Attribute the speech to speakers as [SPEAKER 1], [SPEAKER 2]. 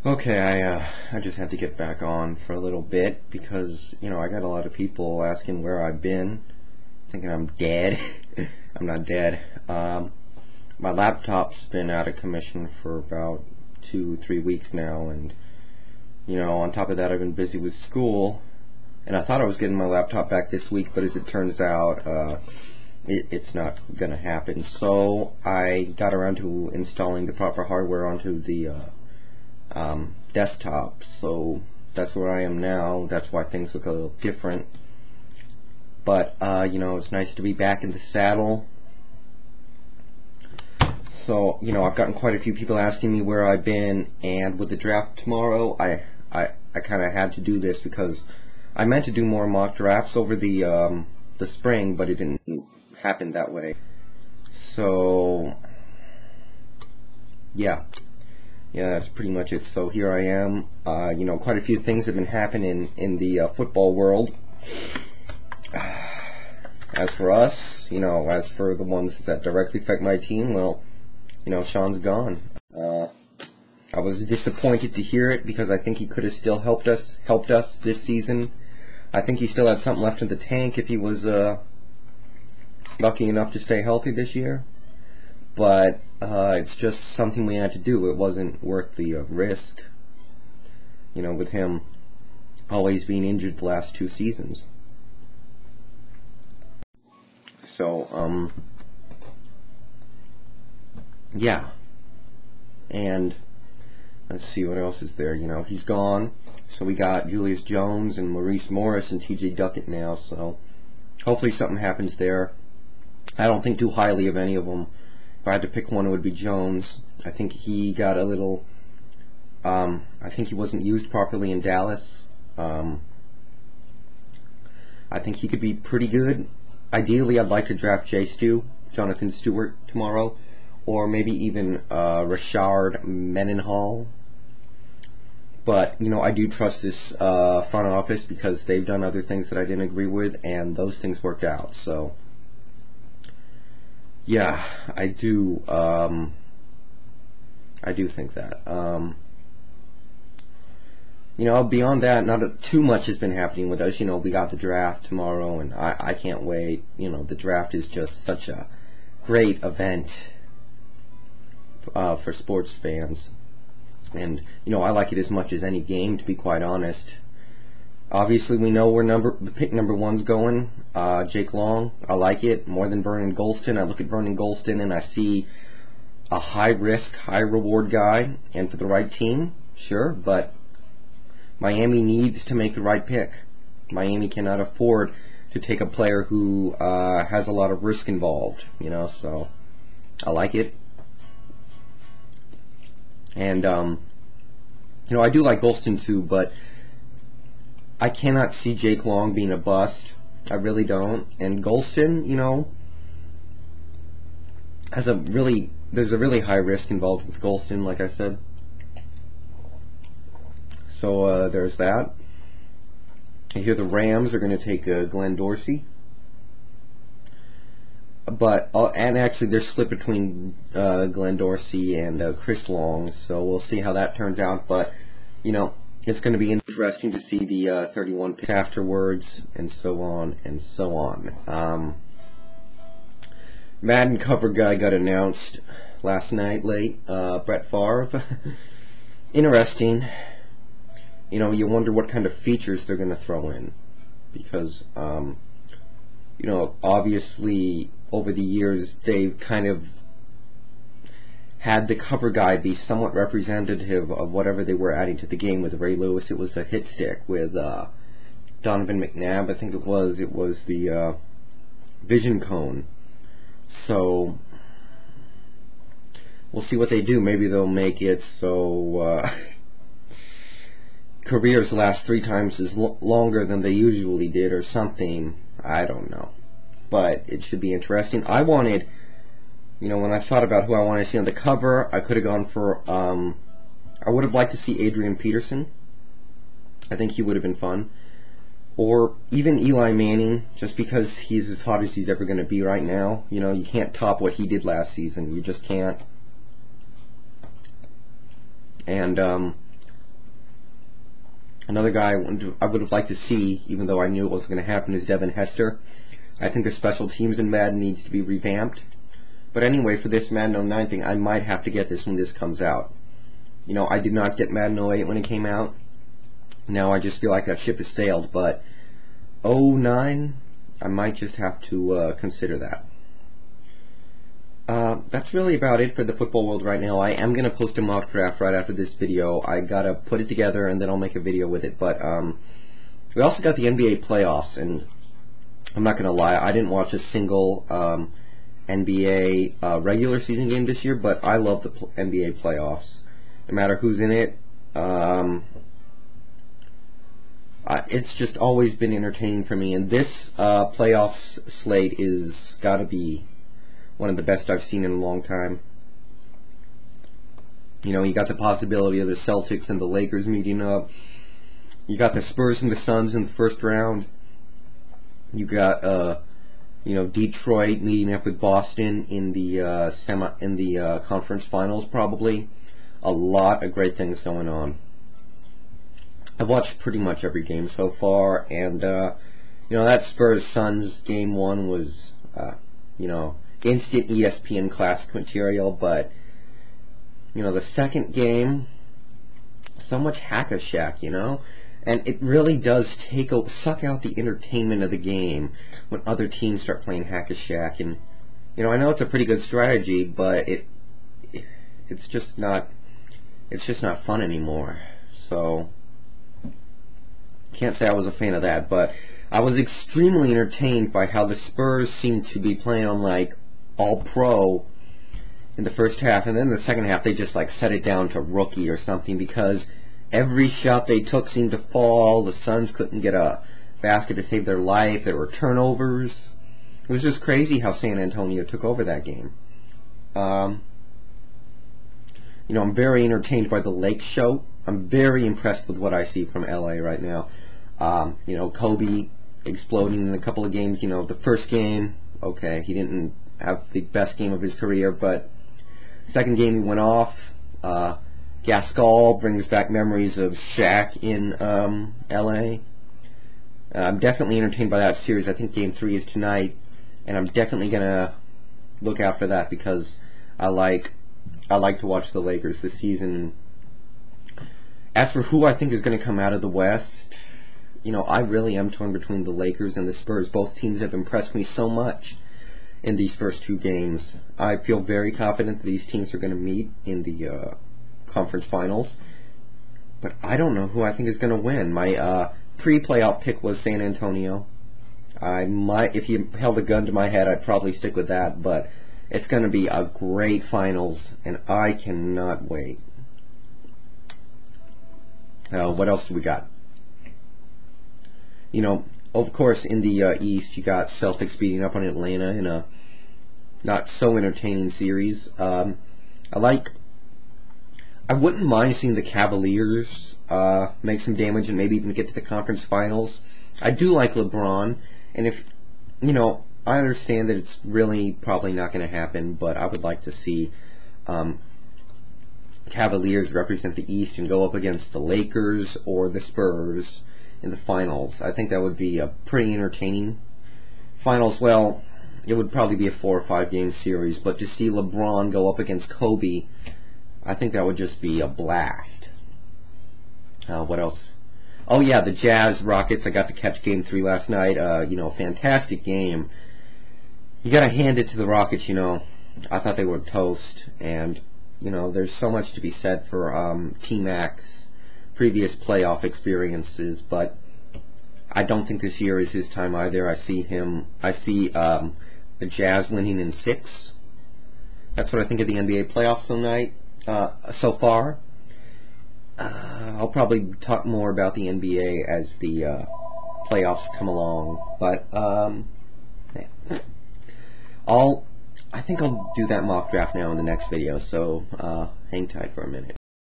[SPEAKER 1] Okay, I just had to get back on for a little bit because, I got a lot of people asking where I've been, thinking I'm dead. I'm not dead. My laptop's been out of commission for about 2-3 weeks now, and, on top of that, I've been busy with school, and I thought I was getting my laptop back this week, but as it turns out, it's not going to happen. So I got around to installing the proper hardware onto the desktop, so that's where I am now. That's why things look a little different, but it's nice to be back in the saddle. So I've gotten quite a few people asking me where I've been, and with the draft tomorrow, I kind of had to do this because I meant to do more mock drafts over the spring, but it didn't happen that way. So yeah, that's pretty much it. So here I am. Quite a few things have been happening in the football world. As for us, as for the ones that directly affect my team, well, Sean's gone. I was disappointed to hear it because I think he could have still helped us this season. I think he still had something left in the tank if he was lucky enough to stay healthy this year. But it's just something we had to do. It wasn't worth the risk, with him always being injured the last 2 seasons. So, yeah. And let's see what else is there. He's gone. So we got Julius Jones and Maurice Morris and TJ Duckett now. So hopefully something happens there. I don't think too highly of any of them. If I had to pick one, it would be Jones. I think he got a little... I think he wasn't used properly in Dallas. I think he could be pretty good. Ideally, I'd like to draft Jonathan Stewart, tomorrow. Or maybe even Rashard Mendenhall. But, I do trust this front office because they've done other things that I didn't agree with, and those things worked out. So... yeah, I do think that. Beyond that, not too much has been happening with us. We got the draft tomorrow, and I can't wait. The draft is just such a great event for sports fans. And, I like it as much as any game, to be quite honest. Obviously, we know where pick number 1's going. Jake Long. I like it more than Vernon Gholston. I look at Vernon Gholston and I see a high-risk, high-reward guy. And for the right team, sure, but Miami needs to make the right pick. Miami cannot afford to take a player who has a lot of risk involved, so I like it. And, I do like Gholston too, but I cannot see Jake Long being a bust. I really don't. And Gholston, there's a really high risk involved with Gholston, like I said. So there's that. I hear the Rams are going to take Glenn Dorsey. But and actually they're split between Glenn Dorsey and Chris Long, so we'll see how that turns out. But it's going to be interesting to see the 31 picks afterwards, and so on and so on. Madden cover guy got announced last night late. Brett Favre. Interesting. You wonder what kind of features they're going to throw in, because obviously over the years they've kind of had the cover guy be somewhat representative of whatever they were adding to the game. With Ray Lewis, it was the hit stick. With Donovan McNabb, I think it was the vision cone. So we'll see what they do. Maybe they'll make it so careers last 3 times as longer than they usually did, or something. I don't know, but it should be interesting. I wanted, when I thought about who I wanted to see on the cover, I could have gone for, I would have liked to see Adrian Peterson. I think he would have been fun. Or even Eli Manning, just because he's as hot as he's ever going to be right now. You can't top what he did last season. You just can't. And Another guy I would have liked to see, even though I knew it wasn't going to happen, is Devin Hester. I think the special teams in Madden needs to be revamped. But anyway, for this Madden 09 thing, I might have to get this when this comes out. You know, I did not get Madden 08 when it came out. Now I just feel like that ship has sailed, but 09, I might just have to consider that. That's really about it for the football world right now. I am going to post a mock draft right after this video. I gotta put it together and then I'll make a video with it. But we also got the NBA playoffs, and I'm not going to lie, I didn't watch a single NBA regular season game this year, but I love the NBA playoffs. No matter who's in it, it's just always been entertaining for me. And this playoffs slate is got to be one of the best I've seen in a long time. You know, you got the possibility of the Celtics and the Lakers meeting up. You got the Spurs and the Suns in the first round. You got Detroit meeting up with Boston in the conference finals, probably. A lot of great things going on. I've watched pretty much every game so far, and that Spurs Suns game 1 was instant ESPN classic material, but the second game, so much hack-a-shack, and it really does suck out the entertainment of the game when other teams start playing hack-a-shack. And I know it's a pretty good strategy, but it's just not fun anymore. So can't say I was a fan of that, but I was extremely entertained by how the Spurs seemed to be playing on all-pro in the first half, and then in the second half they just set it down to rookie or something, because every shot they took seemed to fall. The Suns couldn't get a basket to save their life. There were turnovers. It was just crazy how San Antonio took over that game. I'm very entertained by the Lake Show. I'm very impressed with what I see from LA right now. Kobe exploding in a couple of games. The first game, okay, he didn't have the best game of his career, but second game he went off. Gasol brings back memories of Shaq in LA. I'm definitely entertained by that series. I think Game 3 is tonight, and I'm definitely gonna look out for that because I like to watch the Lakers this season. As for who I think is going to come out of the West, I really am torn between the Lakers and the Spurs. Both teams have impressed me so much in these first two games. I feel very confident that these teams are going to meet in the conference finals, but I don't know who I think is going to win. My pre-playoff pick was San Antonio. If you held a gun to my head, I'd probably stick with that, but it's going to be a great finals, and I cannot wait. What else do we got? Of course, in the East, you got Celtics beating up on Atlanta in a not so entertaining series. I wouldn't mind seeing the Cavaliers make some damage and maybe even get to the conference finals. I do like LeBron, and if I understand that it's really probably not going to happen, but I would like to see Cavaliers represent the East and go up against the Lakers or the Spurs in the finals. I think that would be a pretty entertaining finals. Well, it would probably be a 4 or 5 game series, but to see LeBron go up against Kobe, I think that would just be a blast. What else? Oh yeah, the Jazz Rockets. I got to catch Game 3 last night. Fantastic game. You gotta hand it to the Rockets. I thought they were toast, and there's so much to be said for T-Mac's previous playoff experiences, but I don't think this year is his time either. I see the Jazz winning in 6. That's what I think of the NBA playoffs tonight so far. I'll probably talk more about the NBA as the playoffs come along, but yeah. I think I'll do that mock draft now in the next video, so hang tight for a minute.